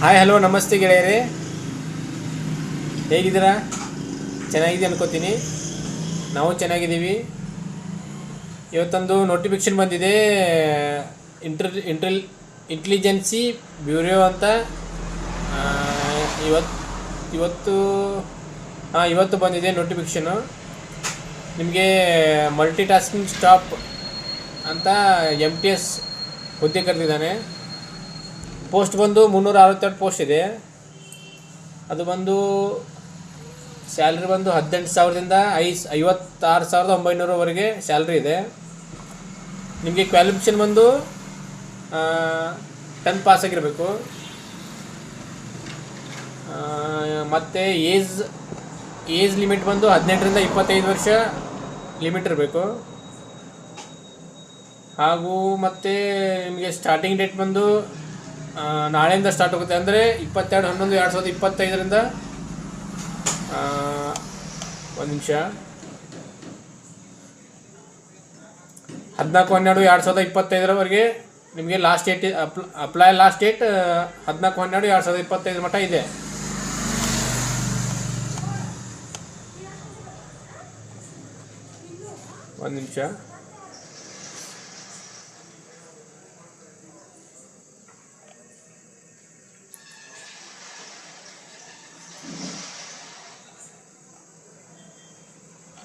Hi hello ನಮಸ್ತೆ ಗೆಳೆಯರೇ, ಹೇಗಿದ್ದೀರಾ? ಚೆನ್ನಾಗಿದೆ ಅನ್ಕೋತೀನಿ. ನಾವು ಚೆನ್ನಾಗಿದ್ದೀವಿ. ಇವತ್ತೊಂದು ನೋಟಿಫಿಕೇಷನ್ ಬಂದಿದೆ, ಇಂಟೆಲಿಜೆನ್ಸಿ ಬ್ಯೂರೋ ಅಂತ. ಆ, ಇವತ್ತು ಇವತ್ತು ಇವತ್ತು ಬಂದಿದೆ ನೋಟಿಫಿಕೇಷನು. ನಿಮಗೆ ಮಲ್ಟಿ ಟಾಸ್ಕಿಂಗ್ ಸ್ಟಾಪ್ ಅಂತ MTS ಹುದ್ದೆ ಕರೆದಿದ್ದಾನೆ. ಪೋಸ್ಟ್ ಬಂದು 362 ಪೋಸ್ಟ್ ಇದೆ. ಅದು ಬಂದು ಸ್ಯಾಲ್ರಿ ಬಂದು 18,000ದಿಂದ 56,900ವರೆಗೆ ಸ್ಯಾಲ್ರಿ ಇದೆ. ನಿಮಗೆ ಕ್ವಾಲಿಫಿಕೇಷನ್ ಬಂದು 10 ಪಾಸ್ ಆಗಿರಬೇಕು. ಮತ್ತು ಏಜ್ ಲಿಮಿಟ್ ಬಂದು 18ರಿಂದ 25 ವರ್ಷ ಲಿಮಿಟ್ ಇರಬೇಕು. ಹಾಗೂ ಮತ್ತು ನಿಮಗೆ ಸ್ಟಾರ್ಟಿಂಗ್ ಡೇಟ್ ಬಂದು ನಾಳೆಯಿಂದ ಸ್ಟಾರ್ಟ್ ಆಗುತ್ತೆ. ಅಂದರೆ 22/11/2025ರಿಂದ ಒಂದು ನಿಮಿಷ 14/12/2025ರವರೆಗೆ ನಿಮಗೆ last date apply last date 14/12/2025 ಮಟ್ಟ ಇದೆ. ಒಂದು ನಿಮಿಷ.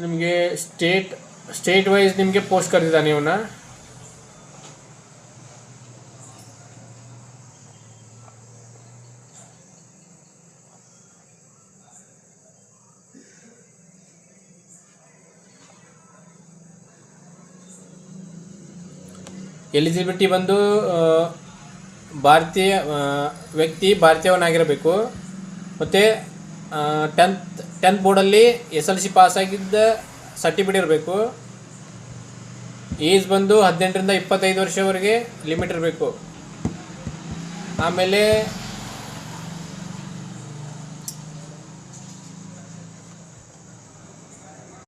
ನಿಮಗೆ ಸ್ಟೇಟ್ ವೈಸ್ ನಿಮಗೆ ಪೋಸ್ಟ್ ಕರೆದಿದ್ದಾನೆ ಇವನ್ನ. ಎಲಿಜಿಬಿಲಿಟಿ ಬಂದು ಭಾರತೀಯ ವ್ಯಕ್ತಿ ಭಾರತೀಯವನಾಗಿರಬೇಕು. ಮತ್ತು 10th ಬೋರ್ಡಲ್ಲಿ SLC ಪಾಸಾಗಿದ್ದ ಸರ್ಟಿಫಿಕೇಟ್ ಇರಬೇಕು. ಏಜ್ ಬಂದು 18ರಿಂದ 25 ವರ್ಷವರೆಗೆ ಲಿಮಿಟ್ ಇರಬೇಕು. ಆಮೇಲೆ